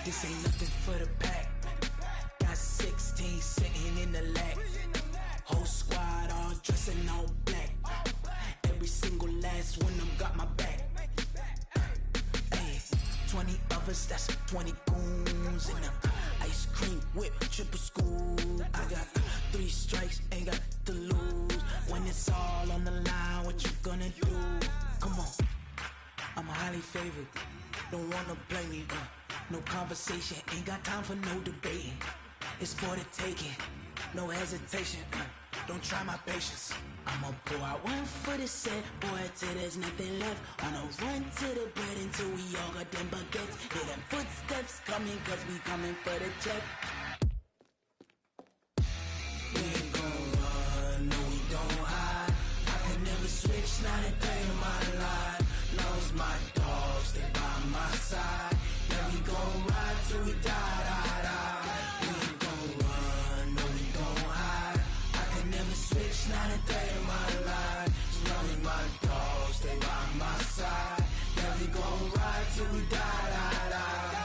This ain't nothing for the pack. Got 16 sitting in the lag. Whole squad all dressing all black. Every single last one of them got my back. Hey, 20 of us, that's 20 goons in them. Ice cream whip, triple school. I got 3 strikes, ain't got to lose. When it's all on the line, what you gonna do? Come on, I'm highly favored. Don't wanna play me, no conversation, ain't got time for no debating. It's for the taking, no hesitation. Don't try my patience. I'ma pour out one for the set, boy, till there's nothing left. Wanna run to the bread until we all got them baguettes. Hear them footsteps coming, cause we coming for the check. We ain't gon' run, no we don't hide. I can never switch, not a day in my life. Knows my dogs, they by my side. Yeah, we gon' ride till we die, die, die. We ain't gon' run, no we don't hide. I can never switch, not a day in my life. As long as my dogs, they by my side. Yeah, we gon' ride till we die, die, die.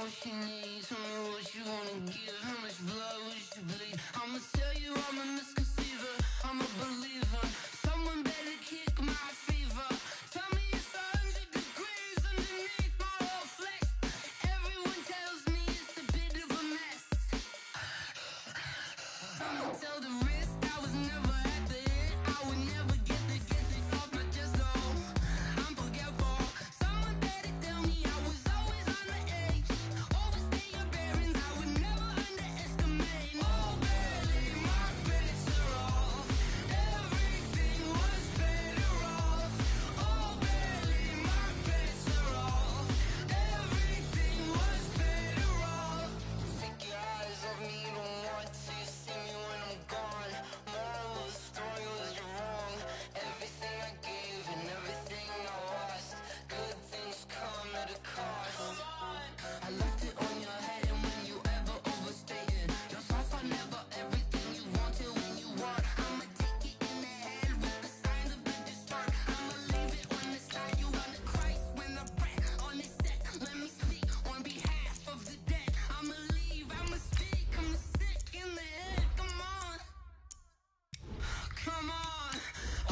What you need, tell me what you wanna give. How much blood would you bleed? I'ma tell you I'm a misconceiver, I'm a believer. Someone better kick my fever. Tell me it's 100 degrees underneath my whole flesh. Everyone tells me it's a bit of a mess. I'ma tell the risk I was never at the end. I would never get it off my chest though. I'm forgetful. Someone better tell me I was always on the edge. Overstay your bearings, I would never underestimate. Oh, barely, my bets are off. Everything was better off. Oh, barely, my bets are off. Everything was better off. Take your eyes off me, don't want to see me when I'm gone. Moral of the story was you're wrong. Everything I gave and everything I lost. Good things come at a cost. I left it on your head, and when you ever overstay it, your thoughts are never everything you wanted when you want. I'ma take it in the head with the signs of the distort. I'ma leave it on the side. You on the Christ when I breath on this set. Let me speak on behalf of the dead. I'ma leave, I'ma speak. I'm sick in the head. Come on, come on.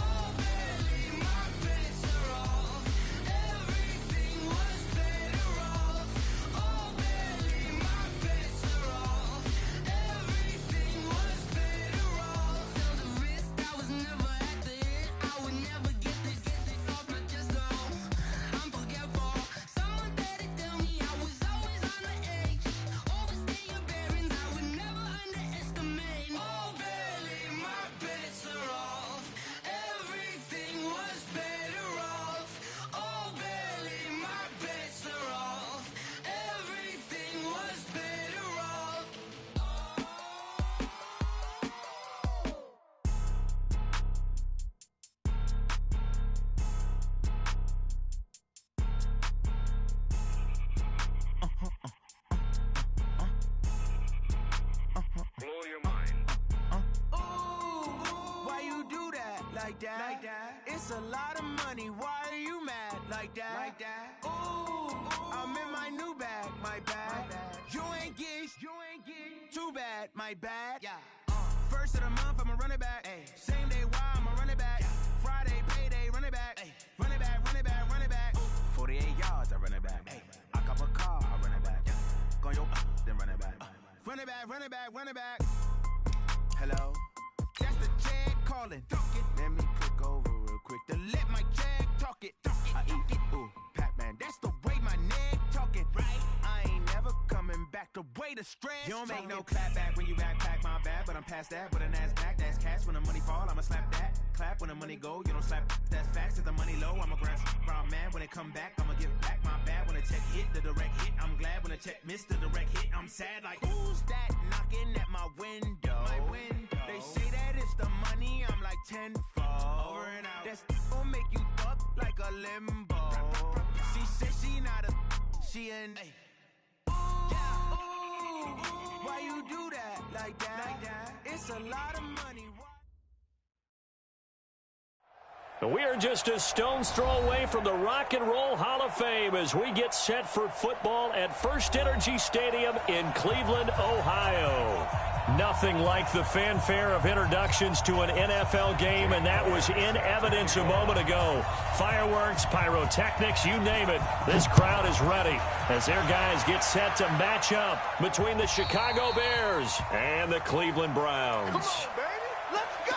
Oh, barely, my bets are off. Everything was better off. Oh, barely, my bets are off. Everything was better off. Tell the risk I was never at the end. I would never get it off my chest though. I'm forgetful. Someone better tell me I was always on the edge. Overstay your bearings, I would never underestimate. Oh, barely, my bets are off. Everything was better off. Oh, barely, my bets are off. Everything was better off. Blow your mind. Ooh, why you do that? Like that? Like that? It's a lot of money. Why are you mad? Like that? Like that? Ooh, I'm in my new bag. My bad. You ain't getting too bad. My bad. Yeah. First of the month, I'ma run it back. Ay. Same day, why I'ma run it back. Friday, payday, run it back. Ay. Run it back, run it back, run it back. 48 yards, I run it back. Ay. I cop a car, I run it back. Go yo, then run it back. Run it back, run it back, run it back. Hello? That's the jag calling. Let me click over real quick to let my jag talk it. I eat it, ooh, Pac-Man. That's the way my neck talking. Right? I ain't never coming back. The way the stress. You don't make no clap back when you backpack, my bad. But I'm past that with an ass back. That's cash when the money fall. I'ma slap that. Clap when the money go. You don't slap. That's facts. If the money low, I'ma grab brown man. When it come back, I'ma give back my bad. When the check hit, the direct hit. I'm glad when the check missed the direct hit. I'm sad like who's that knocking at my window? My window. They say that it's the money. I'm like tenfold. Over and out. That's gon' make you fuck like a limbo. She said she not a, she an. Ooh, yeah. Ooh, like that. It's a lot of money. We are just a stone's throw away from the Rock and Roll Hall of Fame as we get set for football at First Energy Stadium in Cleveland, Ohio. Nothing like the fanfare of introductions to an NFL game, and that was in evidence a moment ago. Fireworks, pyrotechnics, you name it. This crowd is ready as their guys get set to match up between the Chicago Bears and the Cleveland Browns. Come on, baby. Let's go.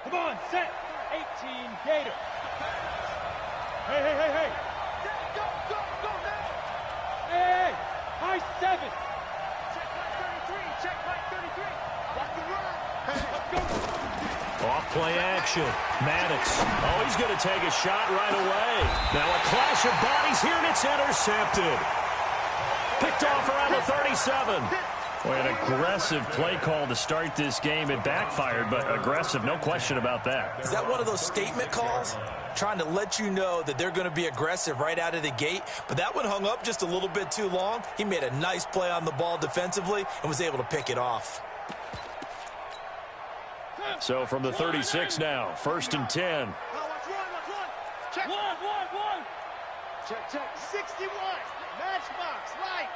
Come on, set. 18, Gator. Hey. Go now. Hey, high 7. Check line 33. Rock the run. Hey, let's go. Off play action. Maddox. Oh, he's going to take a shot right away. Now a clash of bodies here, and it's intercepted. Picked off around the 37. Boy, an aggressive play call to start this game. It backfired, but aggressive, no question about that. Is that one of those statement calls? Trying to let you know that they're going to be aggressive right out of the gate, but that one hung up just a little bit too long. He made a nice play on the ball defensively and was able to pick it off. So from the 36 now, 1st and 10. Watch one. Check. One. Check. 61. Matchbox, right.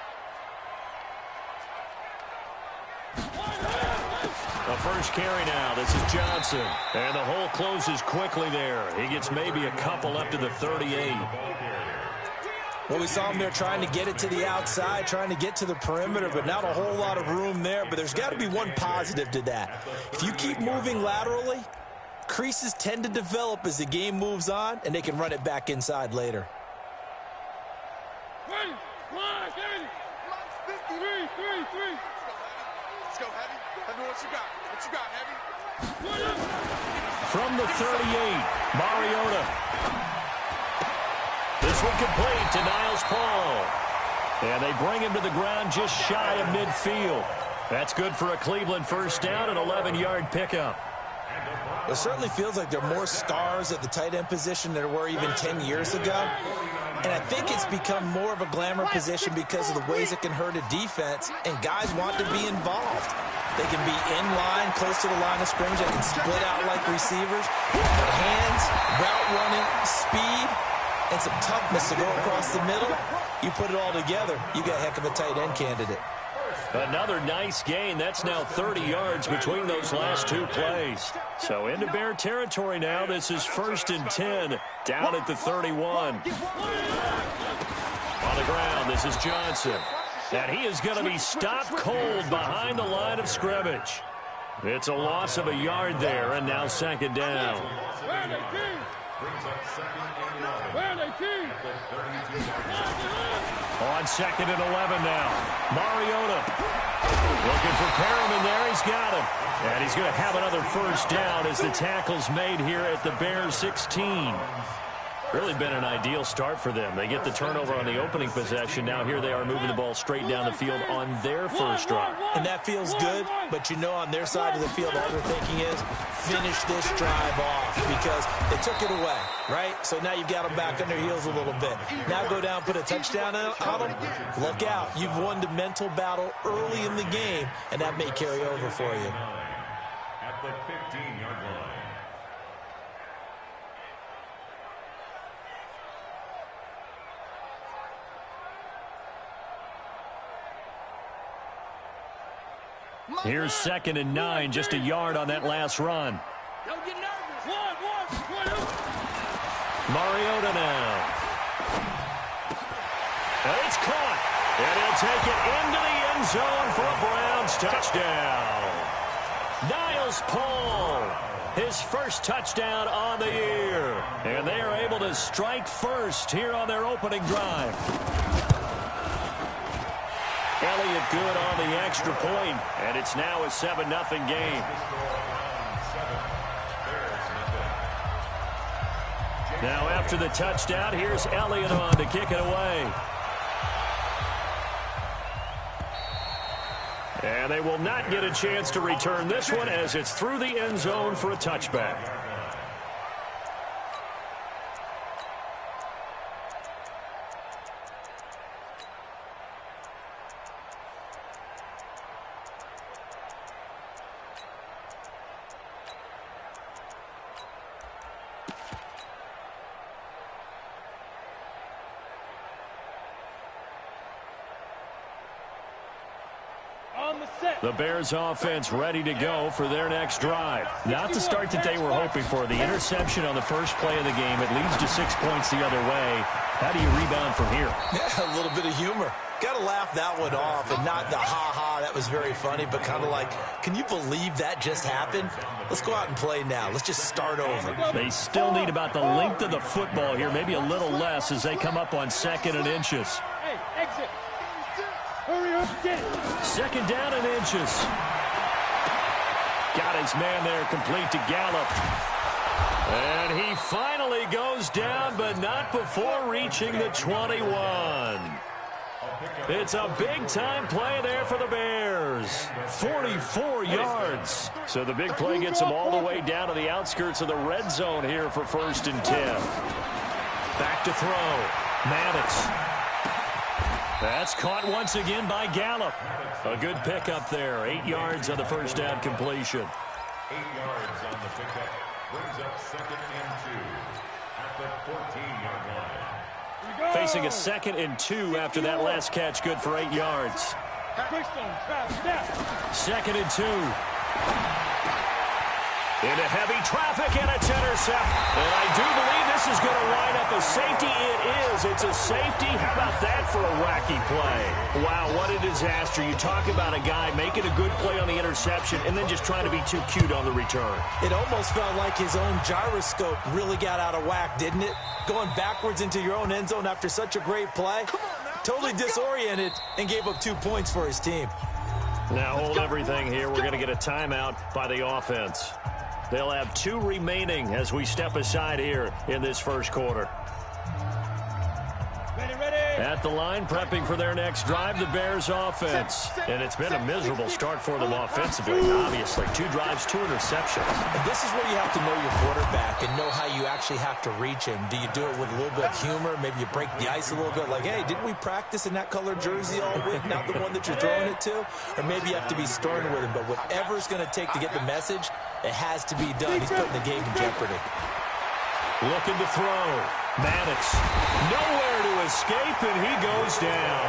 The first carry now. This is Johnson. And the hole closes quickly there. He gets maybe a couple up to the 38. Well, we saw him there trying to get it to the outside, trying to get to the perimeter, but not a whole lot of room there. But there's got to be one positive to that. If you keep moving laterally, creases tend to develop as the game moves on, and they can run it back inside later. Ready. Line, 30. 3. Let's go, Heavy. Heavy, what you got, Heavy? From the 38, Mariota. This one complete to Niles Paul. And they bring him to the ground just shy of midfield. That's good for a Cleveland first down, an 11-yard pickup. It certainly feels like there are more stars at the tight end position than there were even 10 years ago. And I think it's become more of a glamour position because of the ways it can hurt a defense, and guys want to be involved. They can be in line, close to the line of scrimmage. They can split out like receivers. But hands, route running, speed, and some toughness to go across the middle. You put it all together, you got a heck of a tight end candidate. Another nice gain. That's now 30 yards between those last two plays. So into Bear territory now. This is 1st and 10 down at the 31. On the ground, this is Johnson. And he is going to be stopped cold behind the line of scrimmage. It's a loss of a yard there, and now 2nd down. On 2nd and 11 now. Mariota looking for Perriman there. He's got him. And he's going to have another first down as the tackle's made here at the Bears 16. Really been an ideal start for them. They get the turnover on the opening possession. Now here they are moving the ball straight down the field on their first drive. And that feels good, but you know on their side of the field all they're thinking is finish this drive off because they took it away, right? So now you've got them back on their heels a little bit. Now go down, put a touchdown on them. Look out. You've won the mental battle early in the game, and that may carry over for you. At the 15-yard line. Here's 2nd and 9, just a yard on that last run. Don't get nervous. One. Mariota now. And it's caught. And he'll take it into the end zone for a Browns touchdown. Niles Paul, his first touchdown on the year. And they are able to strike first here on their opening drive. Elliott good on the extra point, and it's now a 7-0 game. Now after the touchdown, here's Elliott on to kick it away. And they will not get a chance to return this one as it's through the end zone for a touchback. The Bears offense ready to go for their next drive. Not the start that they were hoping for. The interception on the first play of the game. It leads to 6 points the other way. How do you rebound from here? Yeah, a little bit of humor. Got to laugh that one off and not the ha-ha, that was very funny, but kind of like, can you believe that just happened? Let's go out and play now. Let's just start over. They still need about the length of the football here, maybe a little less as they come up on 2nd and inches. Hey, exit. Hurry up, get it. 2nd down and inches. Got his man there, complete to Gallup. And he finally goes down, but not before reaching the 21. It's a big-time play there for the Bears. 44 yards. So the big play gets them all the way down to the outskirts of the red zone here for 1st and 10. Back to throw. Maddox. That's caught once again by Gallup. A good pickup there. 8 yards on the first down completion. 8 yards on the pickup. Brings up 2nd and 2 at the 14-yard line. Facing a 2nd and 2 after that last catch, good for 8 yards. 2nd and 2. Into heavy traffic, and it's intercepted. And I do believe this is going to line up a safety. It is. It's a safety. How about that for a wacky play? Wow, what a disaster. You talk about a guy making a good play on the interception and then just trying to be too cute on the return. It almost felt like his own gyroscope really got out of whack, didn't it? Going backwards into your own end zone after such a great play. Totally disoriented and gave up 2 points for his team. Now hold everything here. We're going to get a timeout by the offense. They'll have 2 remaining as we step aside here in this first quarter. At the line, prepping for their next drive, the Bears offense. And it's been a miserable start for them offensively, obviously. 2 drives, 2 interceptions. And this is where you have to know your quarterback and know how you actually have to reach him. Do you do it with a little bit of humor? Maybe you break the ice a little bit, like, hey, didn't we practice in that color jersey all week, not the one that you're throwing it to? Or maybe you have to be stern with him. But whatever it's going to take to get the message, it has to be done. He's putting the game in jeopardy. Looking to throw. Maddox. Nowhere to escape, and he goes down.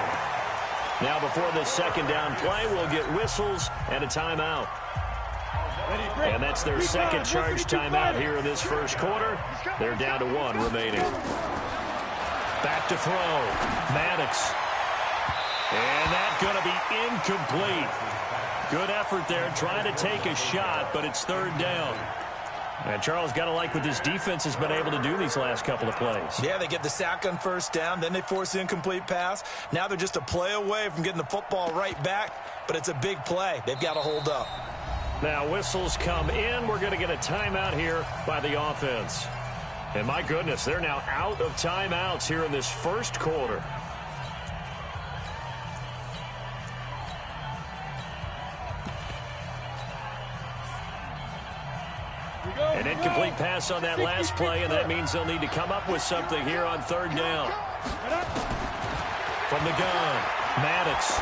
Now before the 2nd down play, we'll get whistles and a timeout. And that's their 2nd charge timeout here in this first quarter. They're down to 1 remaining. Back to throw. Maddox. And that's going to be incomplete. Good effort there, trying to take a shot, but it's 3rd down. And Charles, got to like what this defense has been able to do these last couple of plays. Yeah, they get the sack on 1st down, then they force the incomplete pass. Now they're just a play away from getting the football right back, but it's a big play. They've got to hold up. Now whistles come in. We're going to get a timeout here by the offense. And my goodness, they're now out of timeouts here in this first quarter. An incomplete pass on that last play, and that means they'll need to come up with something here on 3rd down. From the gun, Maddox.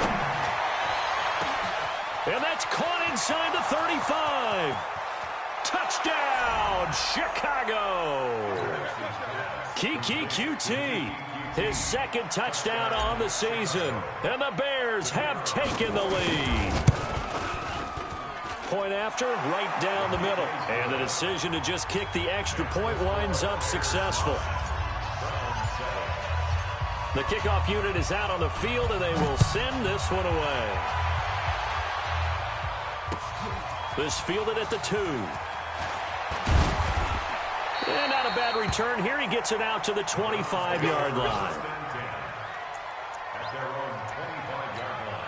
And that's caught inside the 35. Touchdown, Chicago. Keke QT, his 2nd touchdown on the season. And the Bears have taken the lead. Point after, right down the middle. And the decision to just kick the extra point winds up successful. The kickoff unit is out on the field, and they will send this one away. This fielded at the 2. And not a bad return. Here he gets it out to the 25-yard line. At their own 25-yard line.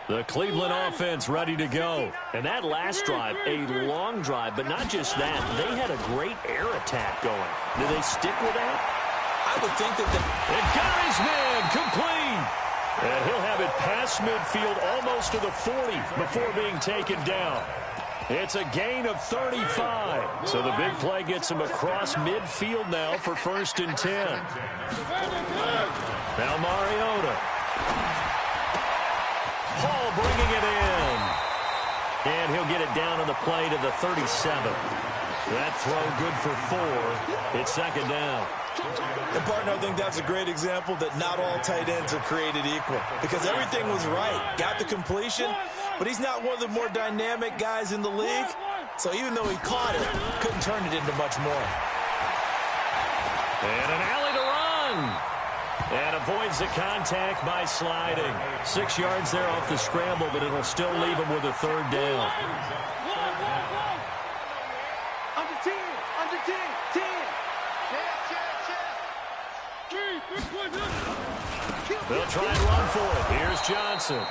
The Cleveland offense ready to go. And that last drive, a long drive, but not just that. They had a great air attack going. Do they stick with that? I would think that And got his man complete. And he'll have it past midfield almost to the 40 before being taken down. It's a gain of 35. So the big play gets him across midfield now for 1st and 10. Now Mariota. Hall bringing it in. And he'll get it down on the play to the 37. That throw good for 4. It's 2nd down. And, partner, I think that's a great example that not all tight ends are created equal because everything was right. Got the completion, but he's not one of the more dynamic guys in the league. So even though he caught it, couldn't turn it into much more. And an alley to run. And avoids the contact by sliding. 6 yards there off the scramble, but it'll still leave him with a 3rd down. Under 10, under 10, 10. They'll try and run for it. Here's Johnson.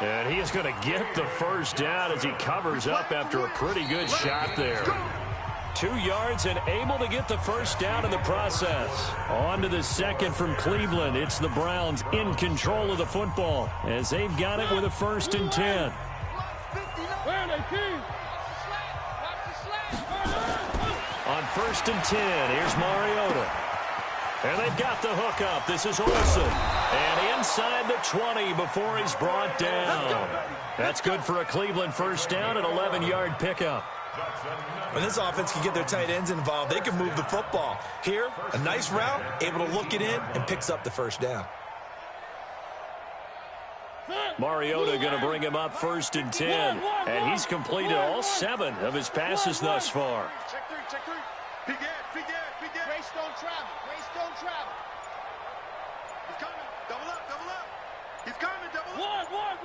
And he is going to get the 1st down as he covers up after a pretty good shot there. 2 yards and able to get the 1st down in the process. On to the 2nd from Cleveland. It's the Browns in control of the football as they've got it with a 1st and 10. On 1st and 10, here's Mariota. And they've got the hook up. This is Olsen. And inside the 20 before he's brought down. That's good for a Cleveland 1st down, an 11-yard pickup. When this offense can get their tight ends involved, they can move the football. Here, a nice route, able to look it in, and picks up the 1st down. Mariota going to bring him up 1st and 10. And he's completed all 7 of his passes thus far. Check 3, check 3. Big Ed. Grace don't travel. Grace don't travel. He's coming. Double up. He's coming, double up. One.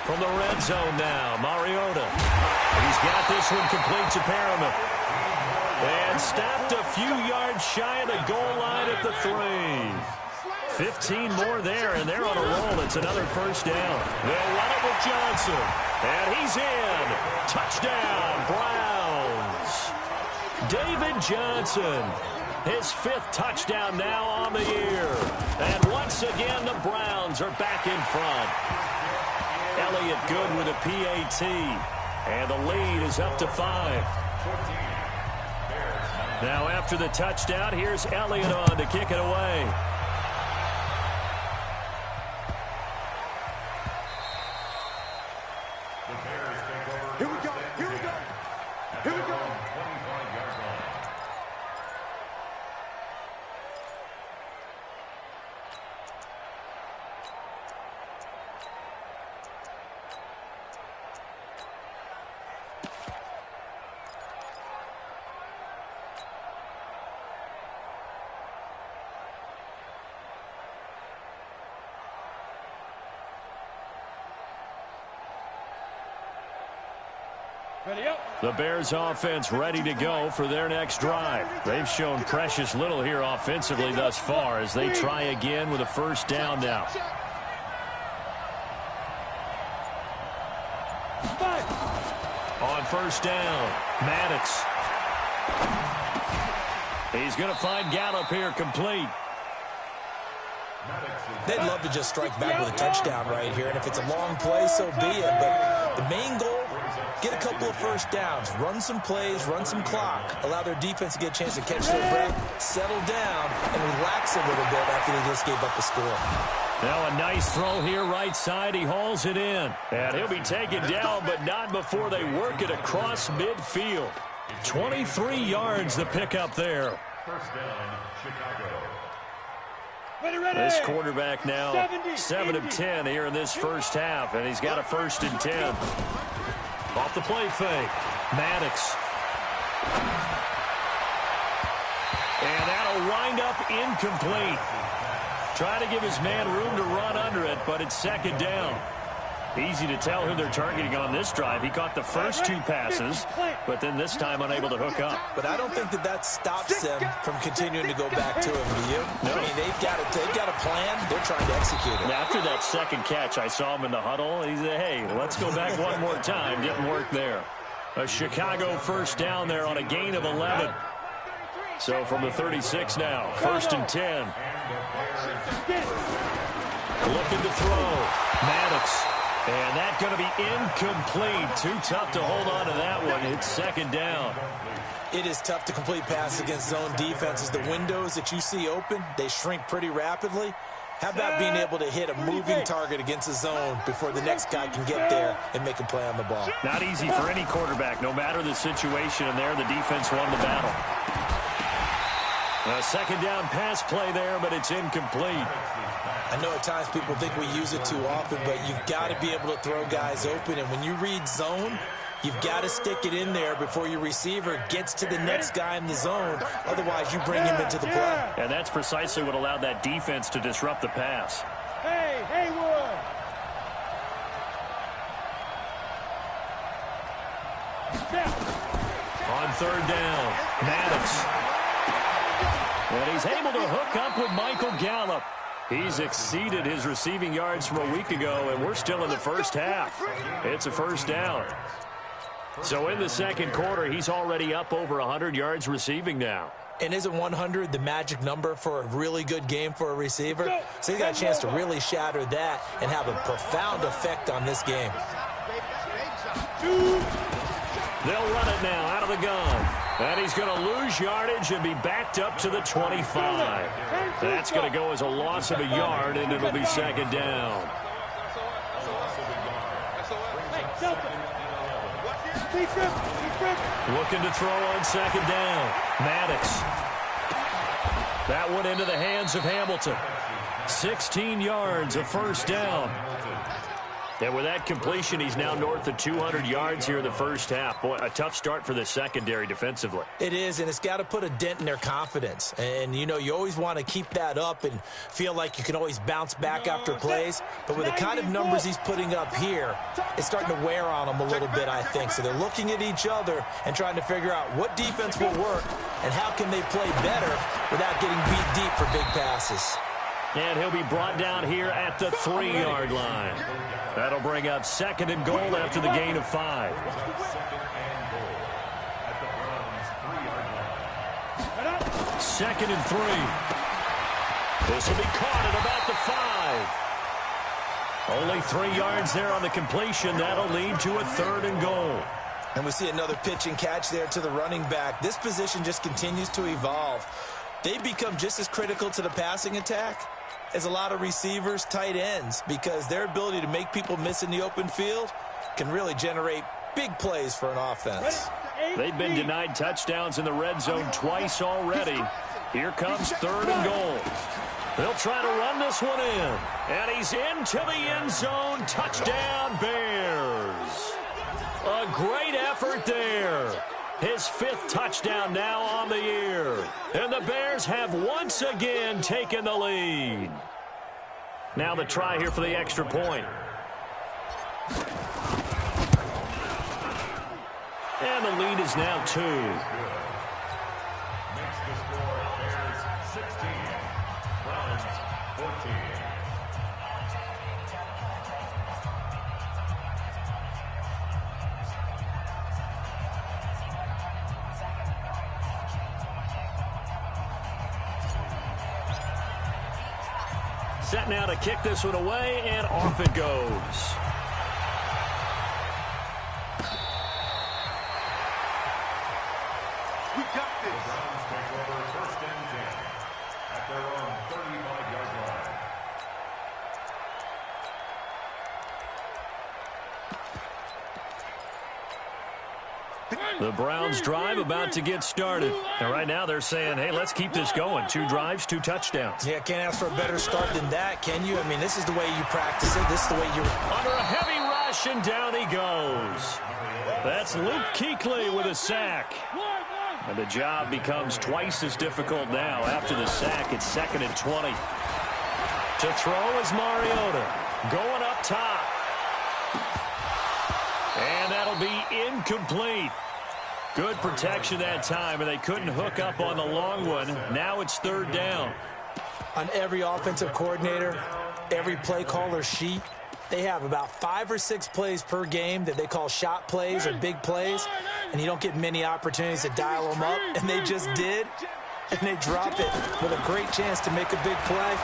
From the red zone now, Mariota. He's got this one complete to Perriman. And stopped a few yards shy of the goal line at the 3. 15 more there, and they're on a roll. It's another 1st down. They'll run it with Johnson. And he's in. Touchdown, Browns. David Johnson. His 5th touchdown now on the year. And once again, the Browns are back in front. Elliott good with a PAT. And the lead is up to 5. Now after the touchdown, here's Elliott on to kick it away. Here we go. The Bears offense ready to go for their next drive. They've shown precious little here offensively thus far as they try again with a 1st down now. On 1st down, Maddox. He's going to find Gallup here complete. They'd love to just strike back with a touchdown right here, and if it's a long play, so be it. But the main goal, get a couple of 1st downs, run some plays, run some clock, allow their defense to get a chance to catch their breath, settle down, and relax a little bit after they just gave up the score. Now a nice throw here right side. He hauls it in. And he'll be taken down, but not before they work it across midfield. 23 yards the pickup there. 1st down, Chicago. This quarterback now 7 of 10 here in this 1st half, and he's got a 1st and 10. Off the play fake, Maddox. And that'll wind up incomplete. Trying to give his man room to run under it, but it's 2nd down. Easy to tell who they're targeting on this drive. He caught the first 2 passes, but then this time unable to hook up. But I don't think that stops them from continuing to go back to him, do you? No. I mean, they've got a plan. They're trying to execute it. Now, after that second catch, I saw him in the huddle. He said, hey, let's go back one more time. Didn't work there. A Chicago first down there on a gain of 11. So from the 36 now, 1st and 10. Looking to throw. Maddox. And that's going to be incomplete. Too tough to hold on to that one. It's 2nd down. It is tough to complete pass against zone defenses. The windows that you see open, they shrink pretty rapidly. How about being able to hit a moving target against a zone before the next guy can get there and make a play on the ball? Not easy for any quarterback, no matter the situation. And there, the defense won the battle. A 2nd down pass play there, but it's incomplete. I know at times people think we use it too often, but you've got to be able to throw guys open. And when you read zone, you've got to stick it in there before your receiver gets to the next guy in the zone. Otherwise, you bring him into the play. And that's precisely what allowed that defense to disrupt the pass. Hey, Haywood! On 3rd down, Maddox. And he's able to hook up with Michael Gallup. He's exceeded his receiving yards from a week ago, and we're still in the first half. It's a 1st down. So in the 2nd quarter, he's already up over 100 yards receiving now. And isn't 100 the magic number for a really good game for a receiver? So he's got a chance to really shatter that and have a profound effect on this game. They'll run it now out of the gun. And he's going to lose yardage and be backed up to the 25. That's going to go as a loss of a yard, and it'll be 2nd down. Looking to throw on 2nd down. Maddox. That one into the hands of Hamilton. 16 yards, a 1st down. And with that completion, he's now north of 200 yards here in the first half. Boy, a tough start for the secondary defensively. It is, and it's got to put a dent in their confidence. And, you know, you always want to keep that up and feel like you can always bounce back after plays. But with the kind of numbers he's putting up here, it's starting to wear on them a little bit, I think. So they're looking at each other and trying to figure out what defense will work and how can they play better without getting beat deep for big passes. And he'll be brought down here at the 3-yard line. That'll bring up 2nd and goal after the gain of 5. 2nd and 3. This will be caught at about the 5. Only 3 yards there on the completion. That'll lead to a 3rd and goal. And we see another pitch and catch there to the running back. This position just continues to evolve. They become just as critical to the passing attack as a lot of receivers, tight ends, because their ability to make people miss in the open field can really generate big plays for an offense. They've been denied touchdowns in the red zone twice already. Here comes 3rd and goal. They'll try to run this one in. And he's into the end zone. Touchdown, Bears. A great effort there. His 5th touchdown now on the year. And the Bears have once again taken the lead. Now the try here for the extra point. And the lead is now 2. Makes the score Bears 16, Browns 14. Set now to kick this one away, and off it goes. We got The this. Browns take over 1st and 10 at their own 35-yard line. The Browns drive about to get started. And right now they're saying, hey, let's keep this going. 2 drives, 2 touchdowns. Yeah, can't ask for a better start than that, can you? I mean, this is the way you practice it. This is the way you... Under a heavy rush, and down he goes. That's Luke Kuechly with a sack. And the job becomes twice as difficult now. After the sack, it's 2nd and 20. To throw is Mariota. Going up top. And that'll be incomplete. Good protection that time, and they couldn't hook up on the long one. Now it's third down. On every offensive coordinator, every play caller sheet, they have about 5 or 6 plays per game that they call shot plays or big plays, and you don't get many opportunities to dial them up, and they just did, and they drop it with a great chance to make a big play.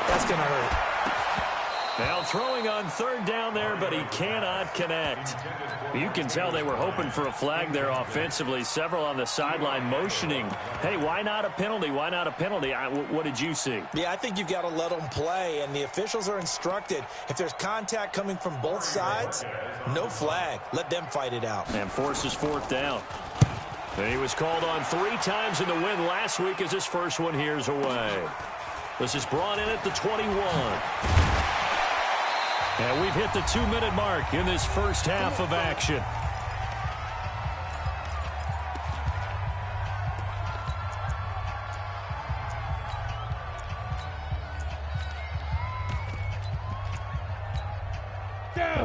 That's going to hurt. Now throwing on third down there, but he cannot connect. You can tell they were hoping for a flag there offensively. Several on the sideline motioning, hey, why not a penalty? Why not a penalty? What did you see? Yeah, I think you've got to let them play, and the officials are instructed. If there's contact coming from both sides, no flag. Let them fight it out. And forces fourth down. And he was called on 3 times in the win last week as his first one here's away. This is brought in at the 21. And we've hit the 2-minute mark in this first half of action.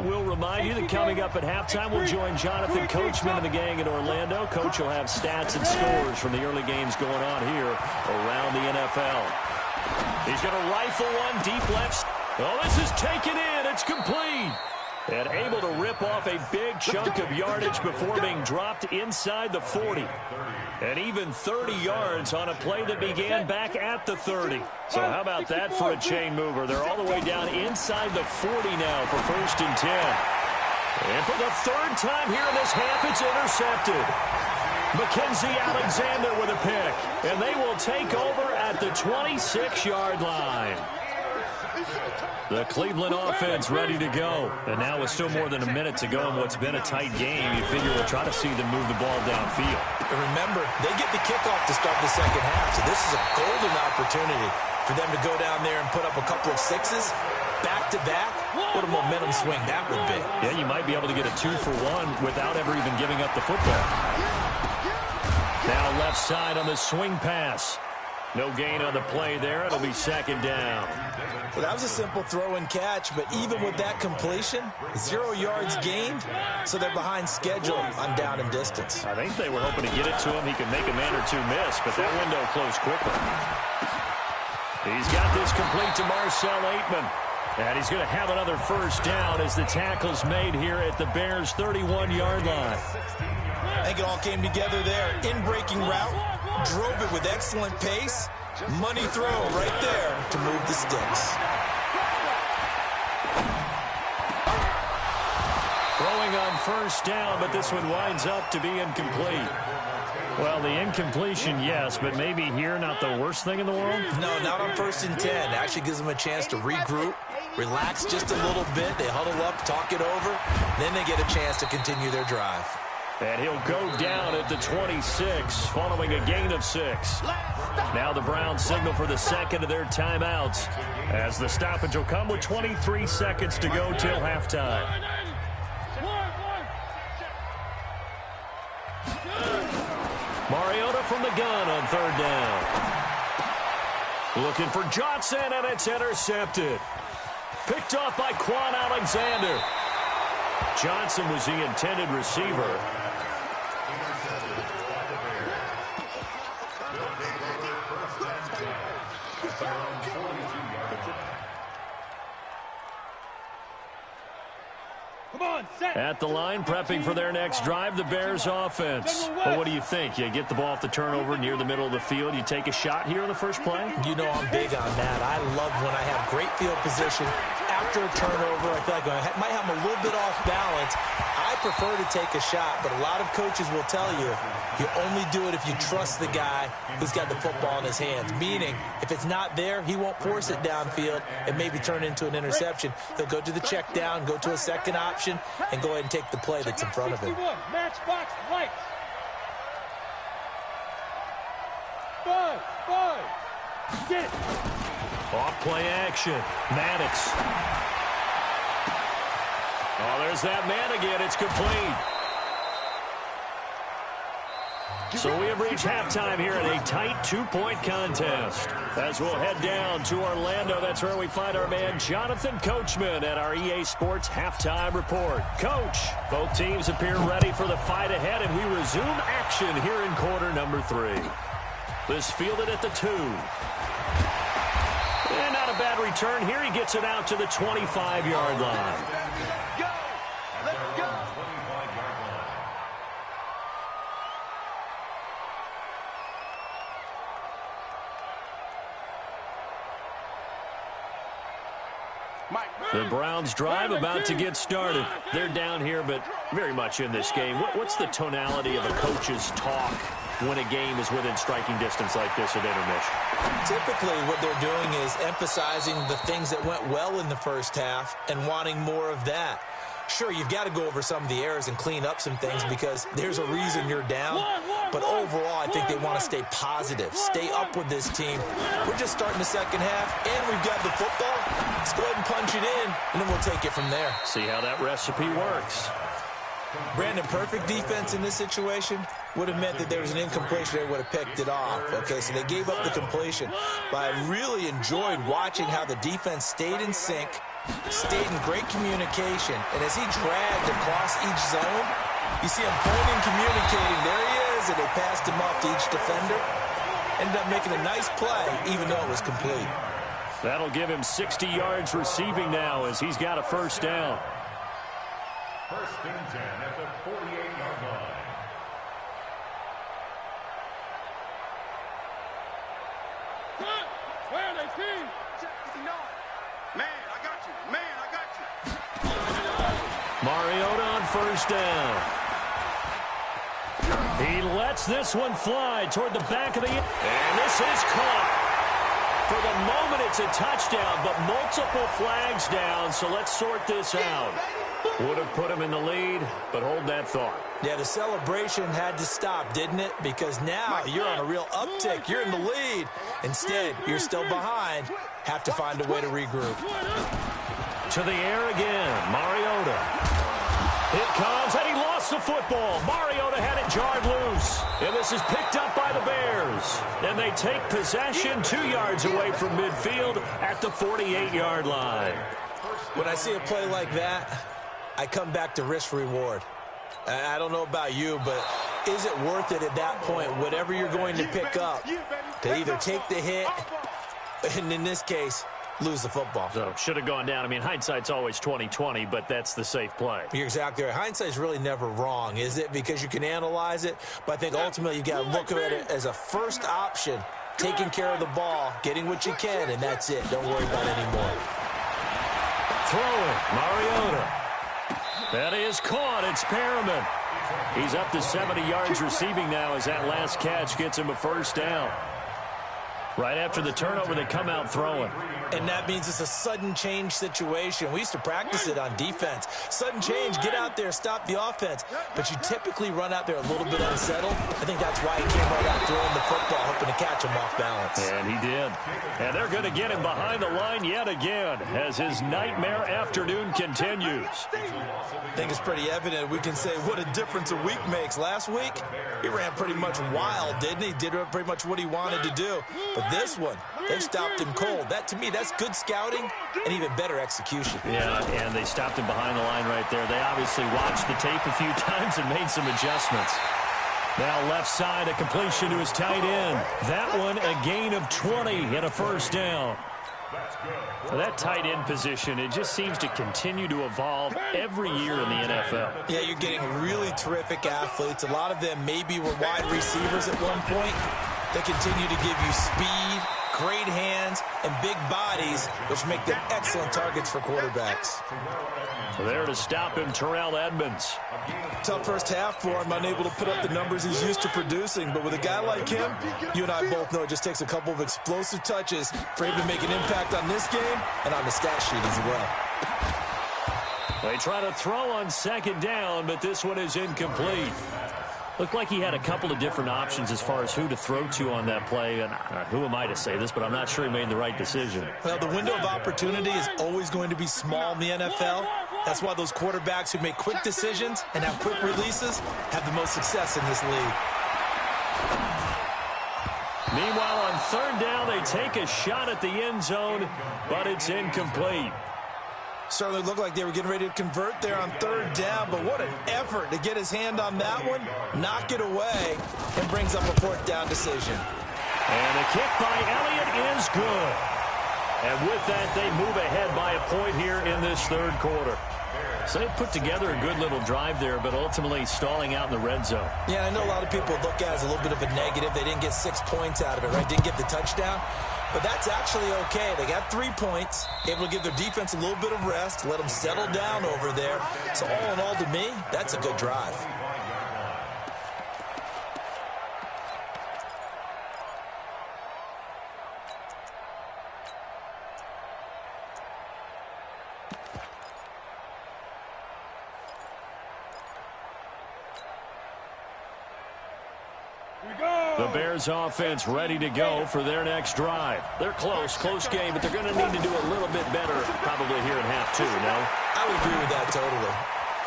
We'll remind you that coming up at halftime, we'll join Jonathan Coachman and the gang in Orlando. Coach will have stats and scores from the early games going on here around the NFL. He's going to rifle one deep left. Oh, this is taken in. It's complete. And able to rip off a big chunk of yardage before being dropped inside the 40. And even 30 yards on a play that began back at the 30. So how about that for a chain mover? They're all the way down inside the 40 now for 1st and 10. And for the 3rd time here in this half, it's intercepted. Mackenzie Alexander with a pick. And they will take over at the 26-yard line. The Cleveland offense ready to go. And now with still more than a minute to go in what's been a tight game, you figure we'll try to see them move the ball downfield. And remember, they get the kickoff to start the second half, so this is a golden opportunity for them to go down there and put up a couple of 6s back-to-back. What a momentum swing that would be. Yeah, you might be able to get a 2-for-1 without ever even giving up the football. Now left side on the swing pass. No gain on the play there. It'll be 2nd down. Well, that was a simple throw and catch, but even with that completion, 0 yards gained, so they're behind schedule on down and distance. I think they were hoping to get it to him. He could make a man or 2 miss, but that window closed quickly. He's got this complete to Marcell Aitman. And he's going to have another 1st down as the tackle's made here at the Bears' 31-yard line. I think it all came together there. In-breaking route, drove it with excellent pace. Money throw right there to move the sticks. Throwing on 1st down, but this one winds up to be incomplete. Well, the incompletion, yes, but maybe here not the worst thing in the world? No, not on 1st and 10. Actually gives them a chance to regroup, relax just a little bit. They huddle up, talk it over. Then they get a chance to continue their drive. And he'll go down at the 26 following a gain of 6. Now the Browns signal for the 2nd of their timeouts as the stoppage will come with 23 seconds to go till halftime. Mariota from the gun on 3rd down. Looking for Johnson, and it's intercepted. Picked off by Quan Alexander. Johnson was the intended receiver. At the line, prepping for their next drive, the Bears offense. Well, what do you think? You get the ball off the turnover near the middle of the field. You take a shot here on the first play? You know I'm big on that. I love when I have great field position. After a turnover, I feel like I might have them a little bit off balance. I prefer to take a shot, but a lot of coaches will tell you, you only do it if you trust the guy who's got the football in his hands. Meaning, if it's not there, he won't force it downfield and maybe turn it into an interception. He'll go to the check down, go to a second option, and go ahead and take the play that's in front of him. Matchbox lights. 5. Get it. Off play action. Maddox. Oh, there's that man again. It's complete. So we have reached halftime here in a tight two-point contest. As we'll head down to Orlando, that's where we find our man Jonathan Coachman at our EA Sports Halftime Report. Coach, both teams appear ready for the fight ahead, and we resume action here in quarter number 3. This fielded at the 2. And not a bad return here. He gets it out to the 25-yard line. Go! Let's go! The Browns drive about to get started. They're down here, but very much in this game. What's the tonality of a coach's talk when a game is within striking distance like this at intermission? Typically, what they're doing is emphasizing the things that went well in the first half and wanting more of that. Sure, you've got to go over some of the errors and clean up some things because there's a reason you're down. But overall, I think they want to stay positive, stay up with this team. We're just starting the second half, and we've got the football. Let's go ahead and punch it in, and then we'll take it from there. See how that recipe works. Brandon, perfect defense in this situation would have meant that there was an incompletion. They would have picked it off. Okay, so they gave up the completion. But I really enjoyed watching how the defense stayed in sync, stayed in great communication, and as he dragged across each zone, you see him pointing, communicating. There he is, and they passed him off to each defender. Ended up making a nice play, even though it was complete. That'll give him 60 yards receiving now as he's got a first down. First and 10 at the 48-yard line. Where are they team? Man, I got you. Man, I got you. Mariota on first down. He lets this one fly toward the back of the end. And this is caught. For the moment, it's a touchdown, but multiple flags down, so let's sort this out. Would have put him in the lead, but hold that thought. Yeah, the celebration had to stop, didn't it? Because now you're on a real uptick. You're in the lead. Instead, you're still behind. Have to find a way to regroup. To the air again, Mariota. It comes, and he lost the football. Mariota had it jarred loose. And this is picked up by the Bears. And they take possession 2 yards away from midfield at the 48-yard line. When I see a play like that, I come back to risk-reward. I don't know about you, but is it worth it at that point, whatever you're going to pick up, to either take the hit, and in this case, lose the football? So, should have gone down. I mean, hindsight's always 20/20, but that's the safe play. You're exactly right. Hindsight's really never wrong, is it? Because you can analyze it, but I think ultimately you got to look at it as a first option, taking care of the ball, getting what you can, and that's it. Don't worry about it anymore. Throwing, Mariota. That is caught. It's Perriman. He's up to 70 yards receiving now as that last catch gets him a first down. Right after the turnover, they come out throwing. And that means it's a sudden change situation. We used to practice it on defense. Sudden change, get out there, stop the offense. But you typically run out there a little bit unsettled. I think that's why he came right out throwing the football, hoping to catch him off balance. And he did. And they're going to get him behind the line yet again as his nightmare afternoon continues. I think it's pretty evident. We can say what a difference a week makes. Last week, he ran pretty much wild, didn't he? Did pretty much what he wanted to do. But this one, they stopped him cold. That, to me, that's good scouting and even better execution. Yeah, and they stopped him behind the line right there. They obviously watched the tape a few times and made some adjustments. Now left side, a completion to his tight end. That one, a gain of 20 and a first down. That tight end position, it just seems to continue to evolve every year in the NFL. Yeah, you're getting really terrific athletes. A lot of them maybe were wide receivers at one point. They continue to give you speed, great hands, and big bodies, which make them excellent targets for quarterbacks. There to stop him, Terrell Edmunds. Tough first half for him, unable to put up the numbers he's used to producing. But with a guy like him, you and I both know it just takes a couple of explosive touches for him to make an impact on this game and on the stat sheet as well. They try to throw on second down, but this one is incomplete. Looked like he had a couple of different options as far as who to throw to on that play. And who am I to say this, but I'm not sure he made the right decision. Well, the window of opportunity is always going to be small in the NFL. That's why those quarterbacks who make quick decisions and have quick releases have the most success in this league. Meanwhile, on third down, they take a shot at the end zone, but it's incomplete. Certainly looked like they were getting ready to convert there on third down, but what an effort to get his hand on that one, knock it away, and brings up a fourth down decision. And the kick by Elliott is good. And with that, they move ahead by a point here in this third quarter. So they put together a good little drive there, but ultimately stalling out in the red zone. Yeah, I know a lot of people look at it as a little bit of a negative. They didn't get 6 points out of it, right? Didn't get the touchdown. But that's actually okay. They got 3 points, able to give their defense a little bit of rest, let them settle down over there. So all in all, to me, that's a good drive. The Bears offense ready to go for their next drive. They're close game, but they're going to need to do a little bit better probably here in half 2, no? I would agree with that totally.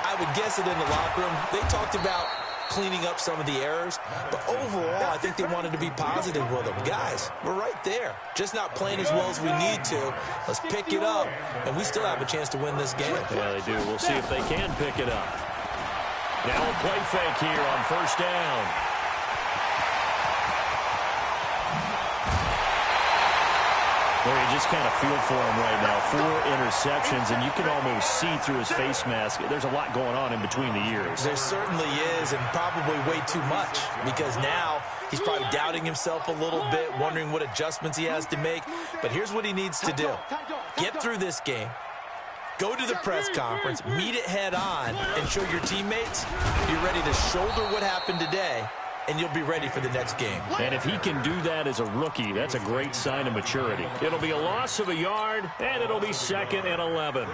I would guess it in the locker room. They talked about cleaning up some of the errors, but overall, I think they wanted to be positive with them. Guys, we're right there. Just not playing as well as we need to. Let's pick it up, and we still have a chance to win this game. Yeah, they do. We'll see if they can pick it up. Now a play fake here on first down. Well, you just kind of feel for him right now. 4 interceptions, and you can almost see through his face mask. There's a lot going on in between the ears. There certainly is, and probably way too much, because now he's probably doubting himself a little bit, wondering what adjustments he has to make. But here's what he needs to do. Get through this game. Go to the press conference, meet it head on, and show your teammates you're ready to shoulder what happened today, and you'll be ready for the next game. And if he can do that as a rookie, that's a great sign of maturity. It'll be a loss of a yard, and it'll be 2nd and 11.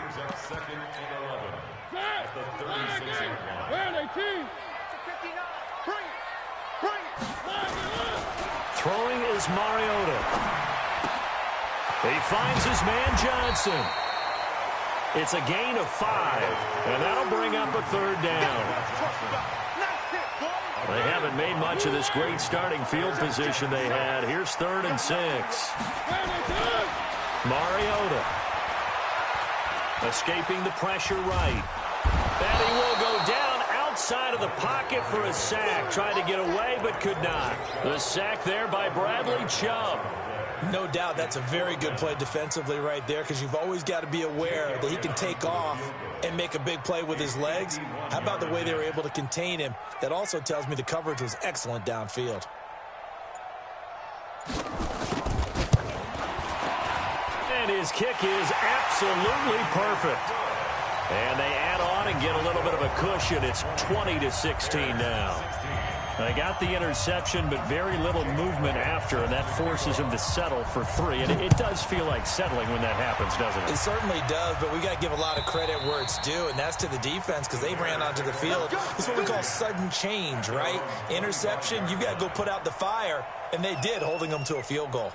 Throwing is Mariota. He finds his man Johnson. It's a gain of 5, and that'll bring up a third down. They haven't made much of this great starting field position they had. Here's 3rd and 6. Mariota escaping the pressure right. And he will go down outside of the pocket for a sack. Tried to get away but could not. The sack there by Bradley Chubb. No doubt that's a very good play defensively right there, because you've always got to be aware that he can take off and make a big play with his legs. How about the way they were able to contain him? That also tells me the coverage was excellent downfield. And his kick is absolutely perfect. And they add on and get a little bit of a cushion. It's 20-16 now. They got the interception, but very little movement after, and that forces him to settle for 3. And it does feel like settling when that happens, doesn't it? It certainly does, but we got to give a lot of credit where it's due, and that's to the defense, because they ran onto the field. It's what we call sudden change, right? Interception, you got to go put out the fire, and they did, holding them to a field goal.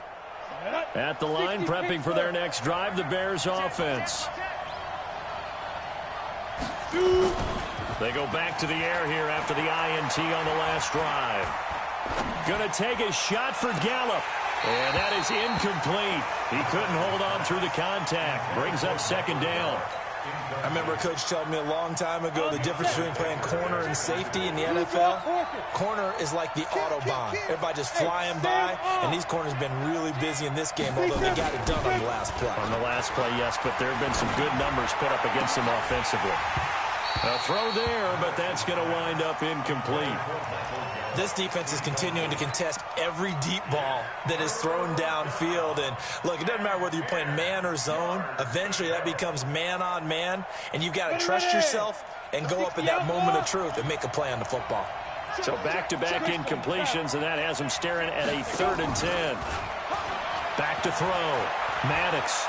At the line, prepping for their next drive, the Bears offense. They go back to the air here after the INT on the last drive. Going to take a shot for Gallup. And that is incomplete. He couldn't hold on through the contact. Brings up 2nd down. I remember a coach telling me a long time ago the difference between playing corner and safety in the NFL. Corner is like the Autobahn. Everybody just flying by, and these corners have been really busy in this game, although they got it done on the last play. On the last play, yes, but there have been some good numbers put up against them offensively. A throw there, but that's going to wind up incomplete. This defense is continuing to contest every deep ball that is thrown downfield. And look, it doesn't matter whether you're playing man or zone. Eventually that becomes man on man, and you've got to trust yourself and go up in that moment of truth and make a play on the football. So back-to-back incompletions, and that has them staring at a 3rd and 10. Back to throw. Maddox.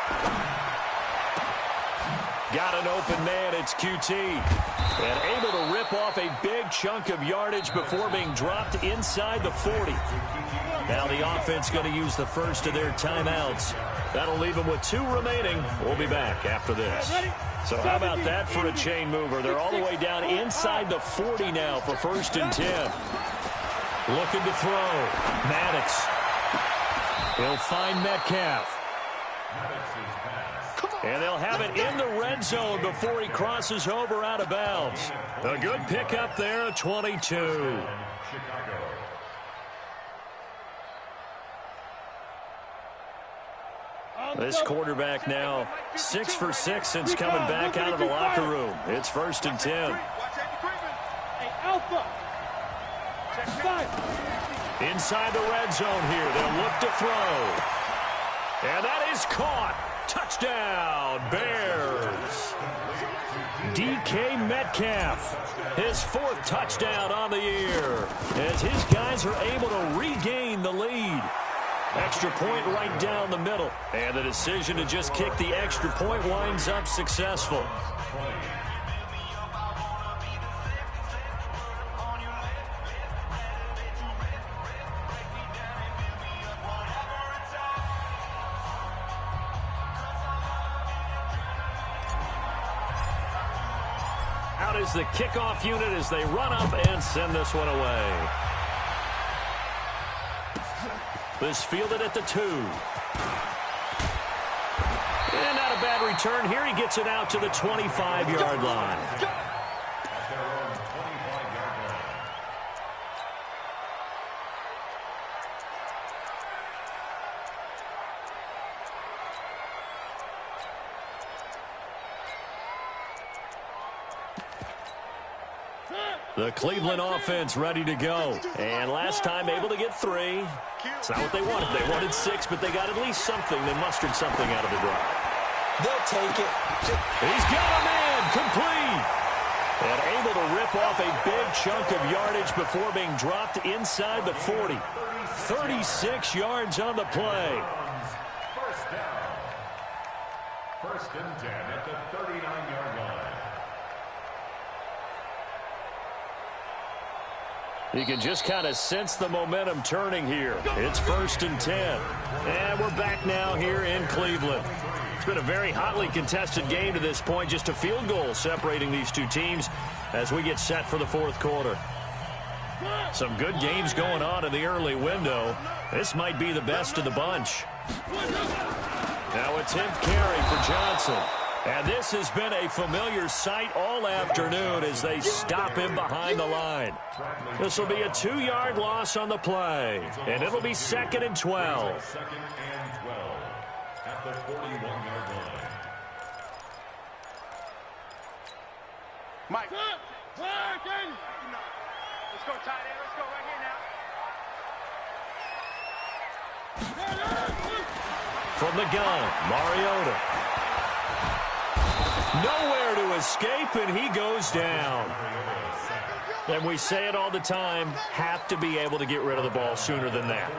Got an open man, it's QT. And able to rip off a big chunk of yardage before being dropped inside the 40. Now the offense going to use the first of their timeouts. That'll leave them with 2 remaining. We'll be back after this. So how about that for a chain mover? They're all the way down inside the 40 now for 1st and 10. Looking to throw. Maddox. He'll find Metcalf. And they'll have it in the red zone before he crosses over out of bounds. A good pickup there, 22. This quarterback now 6 for 6 since coming back out of the locker room. It's 1st and 10. Inside the red zone here. They'll look to throw. And that is caught. Touchdown, Bears. DK Metcalf, his 4th touchdown on the year, as his guys are able to regain the lead. Extra point right down the middle. And the decision to just kick the extra point winds up successful. Out is the kickoff unit as they run up and send this one away. This fielded at the 2. And not a bad return here. He gets it out to the 25-yard line. The Cleveland offense ready to go. And last time able to get 3. It's not what they wanted. They wanted 6, but they got at least something. They mustered something out of the drive. They'll take it. He's got a man complete. And able to rip off a big chunk of yardage before being dropped inside the 40. 36 yards on the play. First down. 1st and 10 at the 39-yard line. You can just kind of sense the momentum turning here. It's 1st and 10. And we're back now here in Cleveland. It's been a very hotly contested game to this point. Just a field goal separating these two teams as we get set for the 4th quarter. Some good games going on in the early window. This might be the best of the bunch. Now a 10th carry for Johnson. And this has been a familiar sight all afternoon as they stop him behind the line. This will be a 2-yard loss on the play, and it'll be 2nd and 12. 2nd and 12 at the 41-yard line. Mike. Let's go, tight end. Let's go right here now. From the gun, Mariota. Nowhere to escape, and he goes down. And we say it all the time, have to be able to get rid of the ball sooner than that.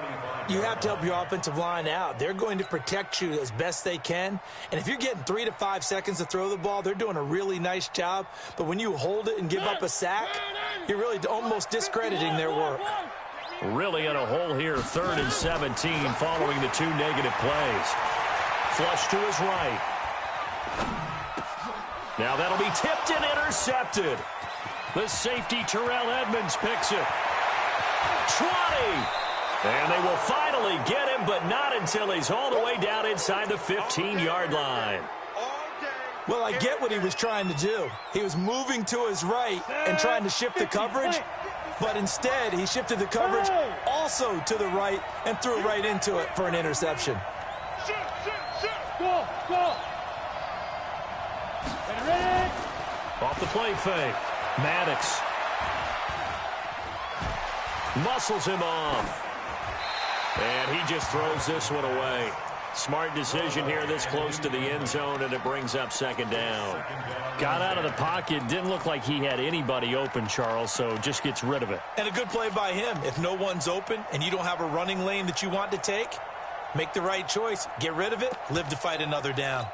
You have to help your offensive line out. They're going to protect you as best they can. And if you're getting 3 to 5 seconds to throw the ball, they're doing a really nice job. But when you hold it and give up a sack, you're really almost discrediting their work. Really in a hole here, 3rd and 17 following the 2 negative plays. Flush to his right. Now that'll be tipped and intercepted. The safety, Terrell Edmonds, picks it. 20. And they will finally get him, but not until he's all the way down inside the 15-yard line. Well, I get what he was trying to do. He was moving to his right and trying to shift the coverage, but instead he shifted the coverage also to the right and threw right into it for an interception. Go. Off the play fake. Maddox muscles him off. And he just throws this one away. Smart decision here this close to the end zone, and it brings up 2nd down. Got out of the pocket. Didn't look like he had anybody open, Charles, so just gets rid of it. And a good play by him. If no one's open and you don't have a running lane that you want to take, make the right choice. Get rid of it. Live to fight another down.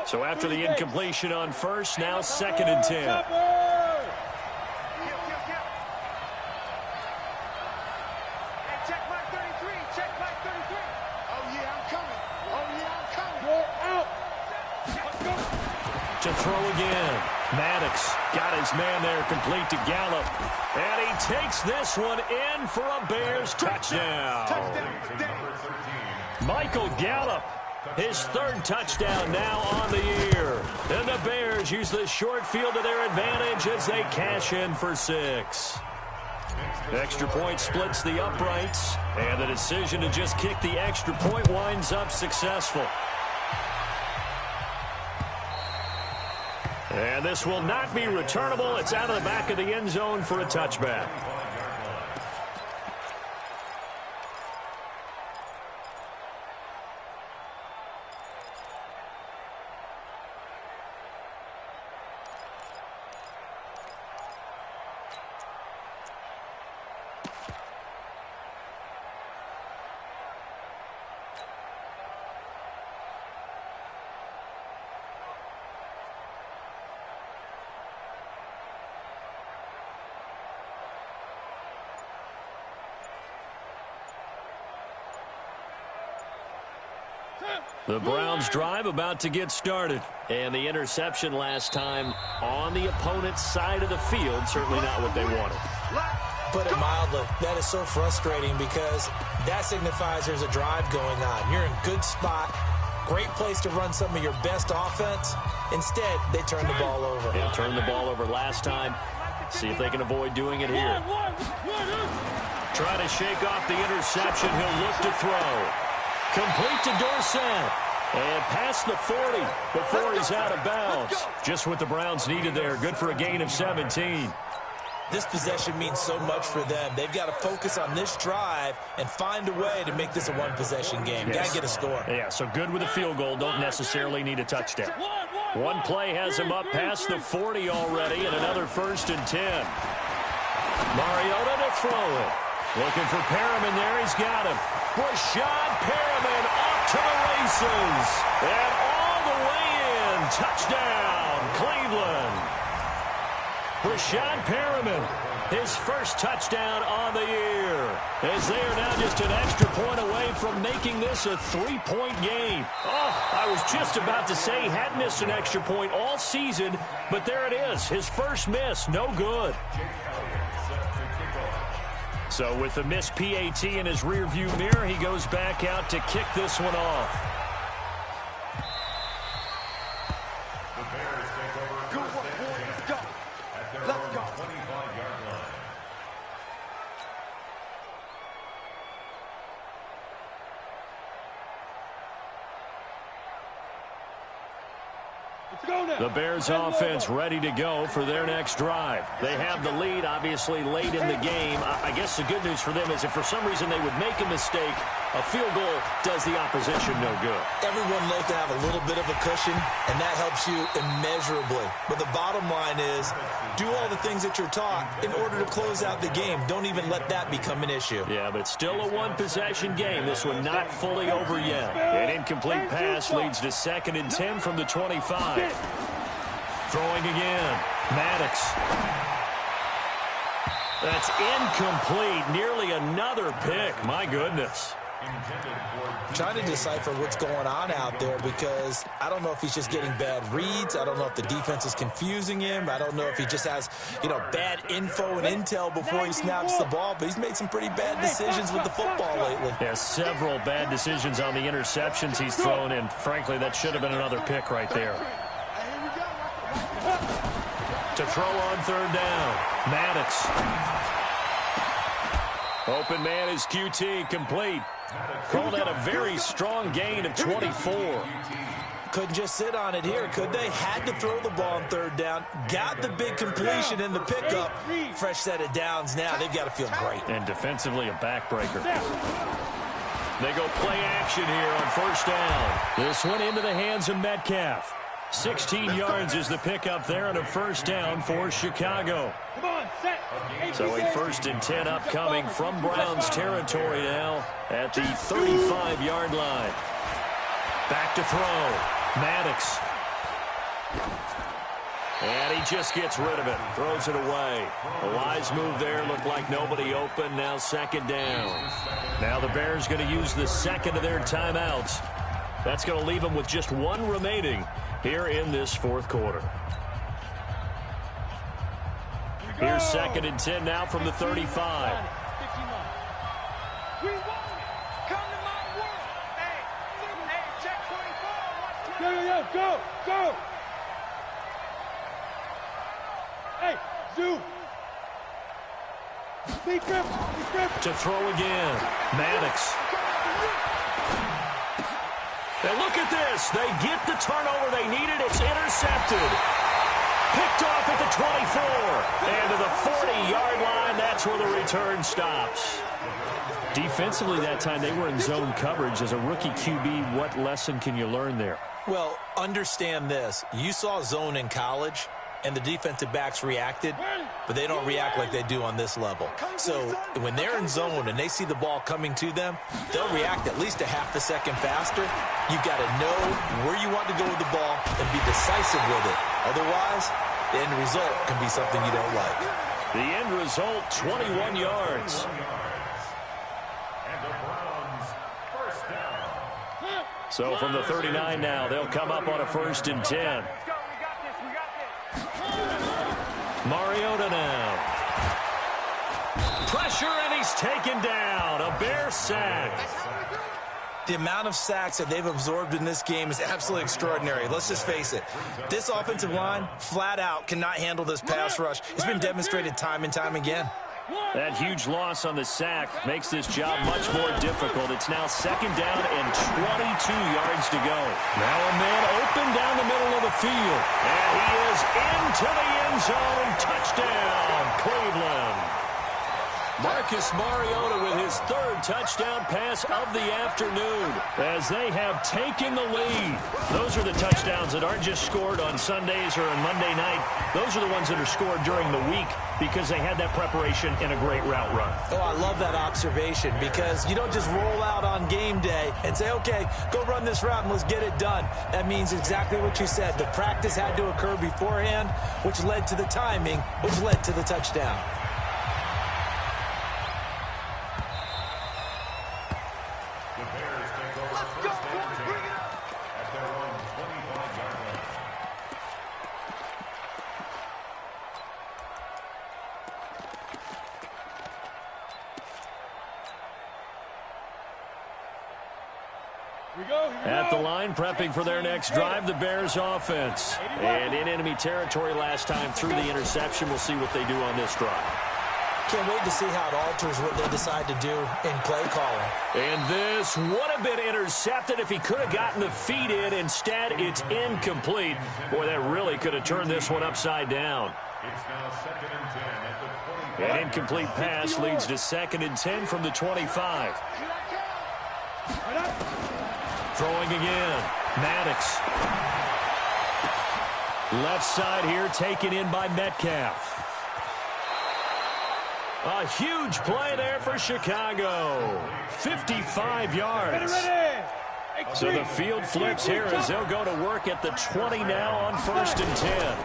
So after the incompletion on 1st, now 2nd and 10. Check Mike 33. Check Mike 33. Oh, yeah, I'm coming. Go out. To throw again. Maddox got his man there, complete to Gallup. And he takes this one in for a Bears touchdown. Michael Gallup, his third touchdown now on the year. And the Bears use the short field to their advantage as they cash in for 6. Extra point splits the uprights, and the decision to just kick the extra point winds up successful. And this will not be returnable. It's out of the back of the end zone for a touchback. The Browns drive about to get started. And the interception last time on the opponent's side of the field, certainly not what they wanted. Put it mildly, that is so frustrating because that signifies there's a drive going on. You're in a good spot, great place to run some of your best offense. Instead, they turn the ball over. Yeah, turned the ball over last time. See if they can avoid doing it here. Try to shake off the interception. He'll look to throw. Complete to Dorsett. And past the 40 before he's out of bounds. Just what the Browns needed there. Good for a gain of 17. This possession means so much for them. They've got to focus on this drive and find a way to make this a one-possession game. Got to get a score. Yeah, so good with a field goal. Don't necessarily need a touchdown. One play has him up past the 40 already, and another 1st and 10. Mariota to throw it. Looking for Perriman there. He's got him. Rashad Perriman off to the races. And all the way in. Touchdown, Cleveland. Rashad Perriman, his first touchdown on the year. As they are now just an extra point away from making this a 3-point game. Oh, I was just about to say he hadn't missed an extra point all season, but there it is. His first miss, no good. So with the missed PAT in his rearview mirror, he goes back out to kick this one off. The Bears take over at their own 25-yard line. The Bears offense ready to go for their next drive. They have the lead, obviously, late in the game. I guess the good news for them is if for some reason they would make a mistake, a field goal does the opposition no good. Everyone likes to have a little bit of a cushion, and that helps you immeasurably. But the bottom line is, do all the things that you're taught in order to close out the game. Don't even let that become an issue. Yeah, but still a one-possession game. This one not fully over yet. An incomplete pass leads to 2nd and 10 from the 25. Throwing again. Maddox. That's incomplete. Nearly another pick. My goodness. Trying to decipher what's going on out there because I don't know if he's just getting bad reads. I don't know if the defense is confusing him. I don't know if he just has, bad info and intel before he snaps the ball. But he's made some pretty bad decisions with the football lately. Yeah, several bad decisions on the interceptions he's thrown, and frankly, that should have been another pick right there. To throw on 3rd down, Maddox. Open man is QT, complete. Called that a very strong gain of 24. Couldn't just sit on it here, could they? Had to throw the ball on 3rd down. Got the big completion in the pickup. Fresh set of downs now. They've got to feel great. And defensively, a backbreaker. They go play action here on 1st down. This one into the hands of Metcalf. 16 yards is the pickup there and a 1st down for Chicago. So a 1st and 10 upcoming from Browns territory now at the 35-yard line. Back to throw. Maddox. And he just gets rid of it. Throws it away. A wise move there. Looked like nobody open. Now 2nd down. Now the Bears going to use the 2nd of their timeouts. That's going to leave them with just one remaining here in this 4th quarter. Here's 2nd and 10 now from the 35. We want it. Come to my world. Hey, check 24. Yo, go. Hey, Zoo. Be grip. To throw again. Maddox. And look at this. They get the turnover they needed. It's intercepted. Picked off at the 24. And to the 40-yard line, that's where the return stops. Defensively that time, they were in zone coverage. As a rookie QB, what lesson can you learn there? Well, understand this. You saw zone in college, and the defensive backs reacted, but they don't react like they do on this level. So when they're in zone and they see the ball coming to them, they'll react at least a half a second faster. You've got to know where you want to go with the ball and be decisive with it. Otherwise, the end result can be something you don't like. The end result, 21 yards. And the Browns, first down. So from the 39 now, they'll come up on a 1st and 10. Mariota now. Pressure, and he's taken down. A Bear sack. The amount of sacks that they've absorbed in this game is absolutely extraordinary. Let's just face it. This offensive line, flat out, cannot handle this pass rush. It's been demonstrated time and time again. That huge loss on the sack makes this job much more difficult. It's now 2nd down and 22 yards to go. Now a man open down the middle of the field. And he is into the end zone. Touchdown, Cleveland. Marcus Mariota with his 3rd touchdown pass of the afternoon as they have taken the lead. Those are the touchdowns that aren't just scored on Sundays or on Monday night. Those are the ones that are scored during the week because they had that preparation in a great route run. Oh, I love that observation because you don't just roll out on game day and say, okay, go run this route and let's get it done. That means exactly what you said. The practice had to occur beforehand, which led to the timing, which led to the touchdown. At the line, prepping for their next drive, the Bears offense. And in enemy territory last time through the interception. We'll see what they do on this drive. Can't wait to see how it alters what they decide to do in play calling. And this would have been intercepted if he could have gotten the feet in. Instead, it's incomplete. Boy, that really could have turned this one upside down. It's now 2nd and 10 at the 25. An incomplete pass leads to 2nd and 10 from the 25. Throwing again. Maddox. Left side here taken in by Metcalf. A huge play there for Chicago. 55 yards. So the field flips here as they'll go to work at the 20 now on 1st and 10.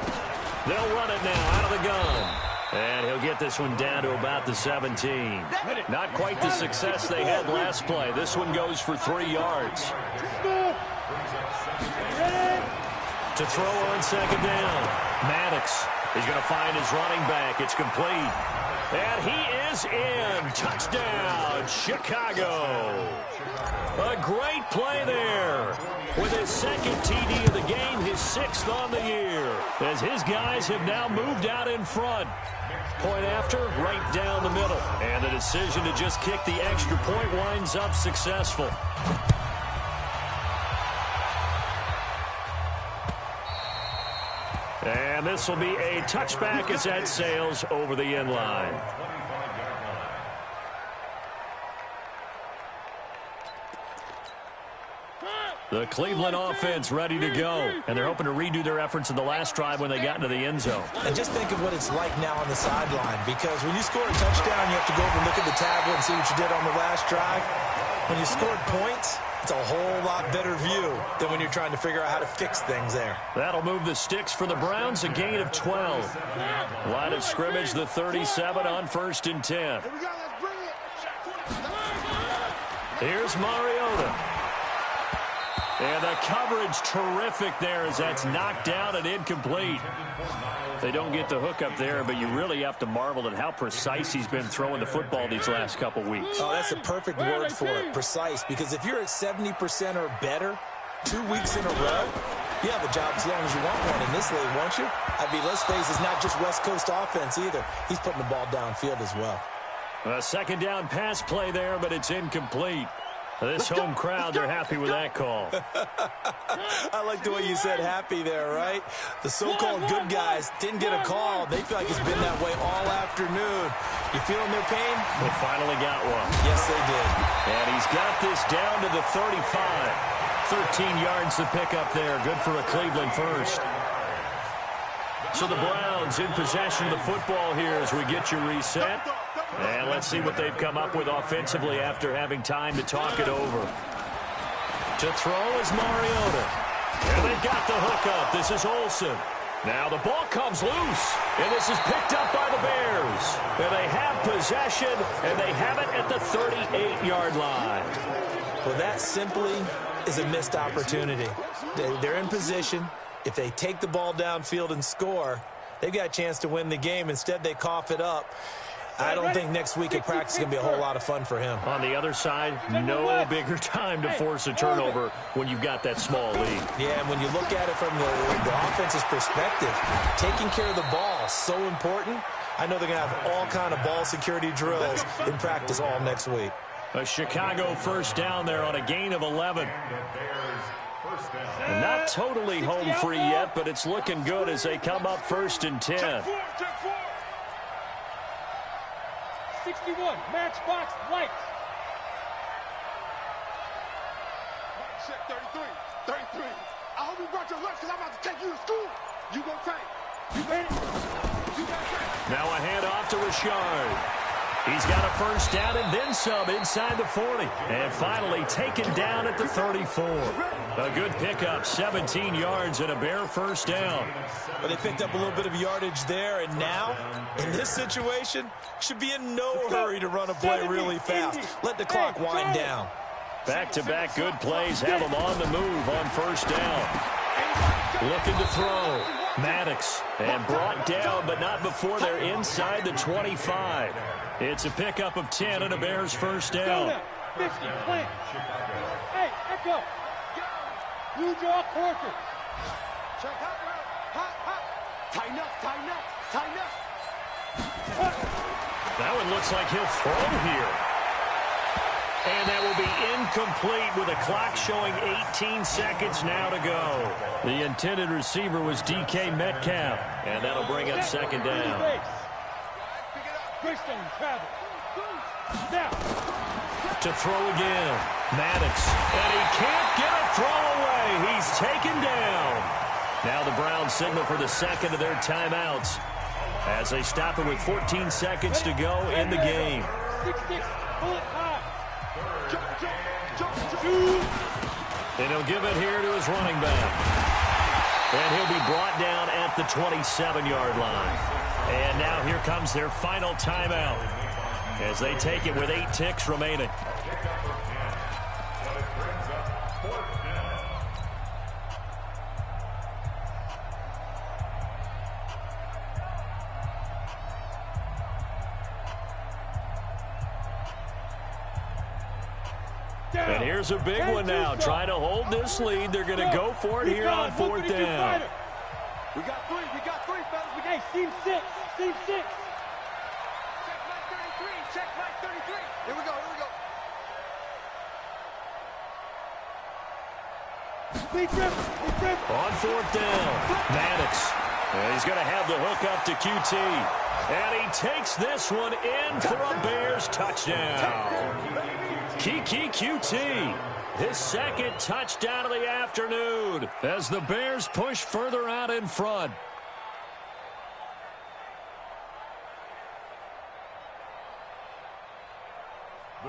They'll run it now out of the gun. And he'll get this one down to about the 17. Not quite the success they had last play. This one goes for 3 yards. To throw on 2nd down. Maddox. He's going to find his running back. It's complete. And he is in. Touchdown, Chicago. A great play there. With his 2nd TD of the game, his 6th on the year. As his guys have now moved out in front. Point after, right down the middle. And the decision to just kick the extra point winds up successful. And this will be a touchback as that sails over the end line. The Cleveland offense ready to go. And they're hoping to redo their efforts in the last drive when they got into the end zone. And just think of what it's like now on the sideline. Because when you score a touchdown, you have to go over and look at the tablet and see what you did on the last drive. When you scored points, it's a whole lot better view than when you're trying to figure out how to fix things there. That'll move the sticks for the Browns, a gain of 12. Line of scrimmage, the 37 on 1st and 10. Here's Mariota. And the coverage terrific there as that's knocked down and incomplete. They don't get the hook up there, but you really have to marvel at how precise he's been throwing the football these last couple weeks. Oh, that's a perfect word for it, precise, because if you're at 70% or better 2 weeks in a row, you have a job as long as you want one in this league, won't you? I mean, let's face it, it's not just West Coast offense either. He's putting the ball downfield as well. A second down pass play there, but it's incomplete. This home crowd, they're happy with that call. I like the way you said happy there, right? The so-called good guys didn't get a call. They feel like it's been that way all afternoon. You feeling their pain? They finally got one. Yes, they did. And he's got this down to the 35. 13 yards to pick up there. Good for a Cleveland first. So the Browns in possession of the football here as we get you reset. And let's see what they've come up with offensively after having time to talk it over. To throw is Mariota. And they've got the hook up. This is Olsen. Now the ball comes loose. And this is picked up by the Bears. And they have possession, and they have it at the 38-yard line. Well, that simply is a missed opportunity. They're in position. If they take the ball downfield and score, they've got a chance to win the game. Instead, they cough it up. I don't think next week at practice is going to be a whole lot of fun for him. On the other side, no bigger time to force a turnover when you've got that small lead. Yeah, and when you look at it from the offense's perspective, taking care of the ball is so important. I know they're going to have all kind of ball security drills in practice all next week. A Chicago first down there on a gain of 11. And not totally home free yet, but it's looking good as they come up first and 10. 61, matchbox lights. Check 33. 33. I hope you brought your lunch because I'm about to take you to school. You go tank. You ready? You got tank. Now a handoff to Richard. He's got a first down and then some inside the 40. And finally taken down at the 34. A good pickup, 17 yards and a Bear first down. Well, they picked up a little bit of yardage there, and now, in this situation, should be in no hurry to run a play really fast. Let the clock wind down. Back-to-back good plays have them on the move on first down. Looking to throw. Maddox. And brought down, but not before they're inside the 25. It's a pickup of 10 and a Bears first down. 50, plant. Hey, echo. Blue jaw quarter. Check hot. Tighten up. That one looks like he'll throw here. And that will be incomplete with a clock showing 18 seconds now to go. The intended receiver was DK Metcalf. And that'll bring up second down. Christian travel. Now. To throw again. Maddox. And he can't get a throw away. He's taken down. Now the Browns signal for the second of their timeouts as they stop it with 14 seconds to go in the game. 6-6, pull it high. And he'll give it here to his running back. And he'll be brought down at the 27-yard line. And now here comes their final timeout as they take it with 8 ticks remaining. And here's a big one now. Trying to hold this lead. They're going to go for it here on fourth down. We got three, fellas. Hey, seam 6. Check right 33. Here we go. Big rip. On fourth down, Maddox. And he's going to have the hook up to QT. And he takes this one in for a Bears touchdown. Kiki QT, his second touchdown of the afternoon as the Bears push further out in front.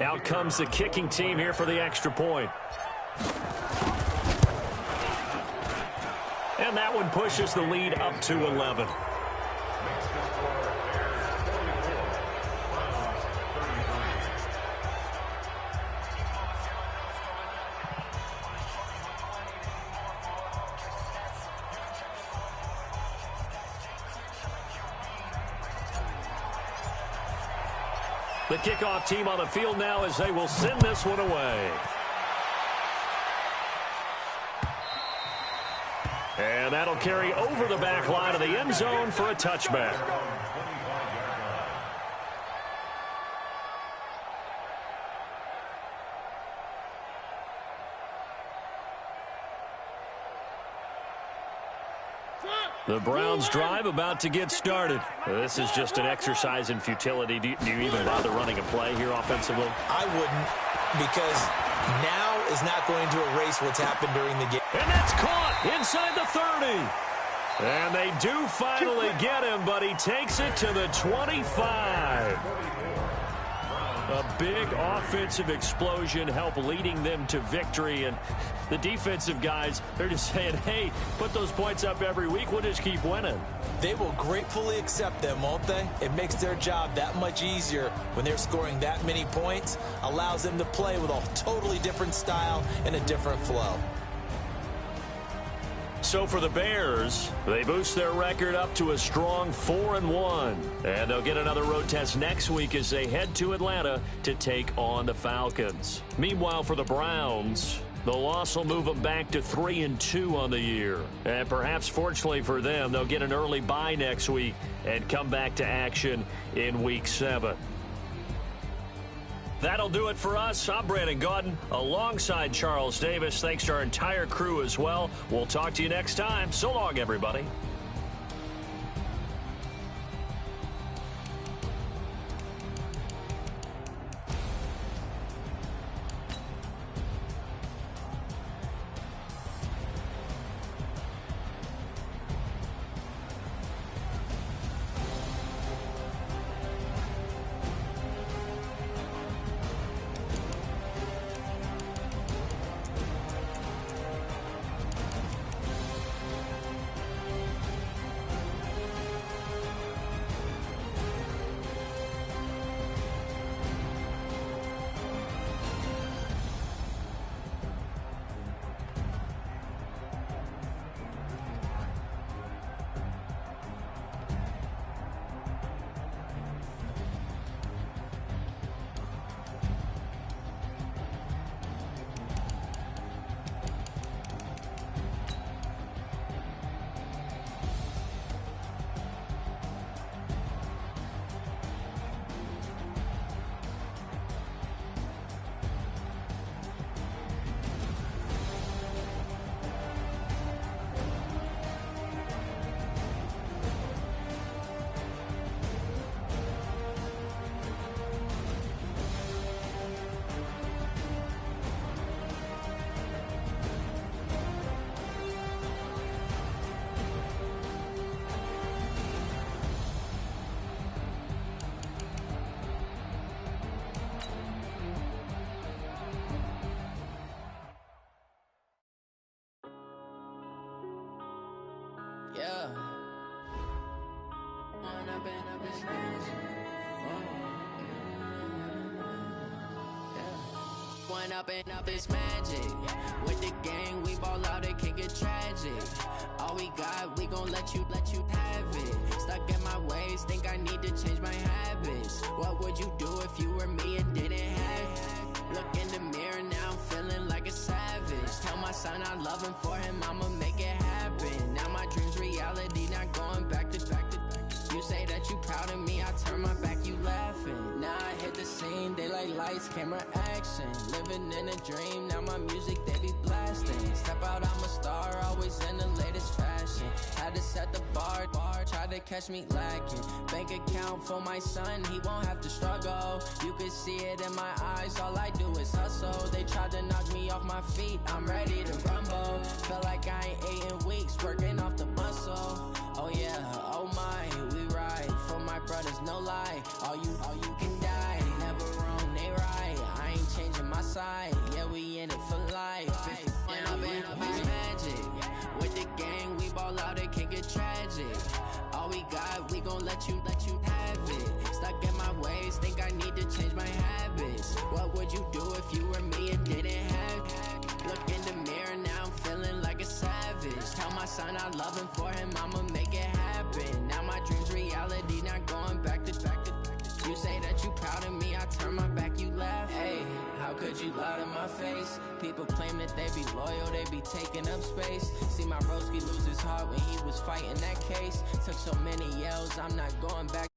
Out comes the kicking team here for the extra point. And that one pushes the lead up to 11. The kickoff team on the field now as they will send this one away. And that'll carry over the back line of the end zone for a touchback. The Browns drive about to get started. This is just an exercise in futility. Do you even bother running a play here offensively? I wouldn't, because now is not going to erase what's happened during the game. And that's caught inside the 30. And they do finally get him, but he takes it to the 25. A big offensive explosion helped leading them to victory. And the defensive guys, they're just saying, hey, put those points up every week. We'll just keep winning. They will gratefully accept them, won't they? It makes their job that much easier when they're scoring that many points. Allows them to play with a totally different style and a different flow. So for the Bears, they boost their record up to a strong 4-1. And they'll get another road test next week as they head to Atlanta to take on the Falcons. Meanwhile, for the Browns, the loss will move them back to 3-2 on the year. And perhaps fortunately for them, they'll get an early bye next week and come back to action in Week 7. That'll do it for us. I'm Brandon Gaudin alongside Charles Davis. Thanks to our entire crew as well. We'll talk to you next time. So long, everybody. Yeah. One up and up is magic. With the gang, we ball out, it can get tragic. All we got, we gon' let you have it. Stuck in my ways, think I need to change my habits. What would you do if you were me and didn't have it? Look in the mirror, now I'm feeling like a savage. Tell my son I love him, for him I'ma make it happen. Now my dream's reality, not going back to back. You say that you proud of me, I turn my back, you laughing. Now I hit the scene, they like lights, camera, action. Living in a dream, now my music, they be blasting. Step out, I'm a star, always in the latest fashion. Had to set the bar, try to catch me lacking. Bank account for my son, he won't have to struggle. You can see it in my eyes, all I do is hustle. They tried to knock me off my feet, I'm ready to rumble. Feel like I ain't ate in weeks, working off the muscle. Oh yeah, oh my, we ride for my brothers, no lie. All you can die, never wrong, they right. I ain't changing my side, yeah, we in it for life. When up and up is magic. With the gang, we ball out, it can get tragic. All we got, we gon' let you have it. Stuck in my ways, think I need to change my habits. What would you do if you were me and didn't have it? Look in the mirror, now I'm feeling like a savage. Tell my son I love him, for him I'ma make it happen. Now my dream's reality, not going back to back. You say that you proud of me, I I turn my back, you laugh. Hey, how could you lie to my face? People claim that they be loyal, they be taking up space. See my broski lose his heart when he was fighting that case. Took so many yells, I'm not going back.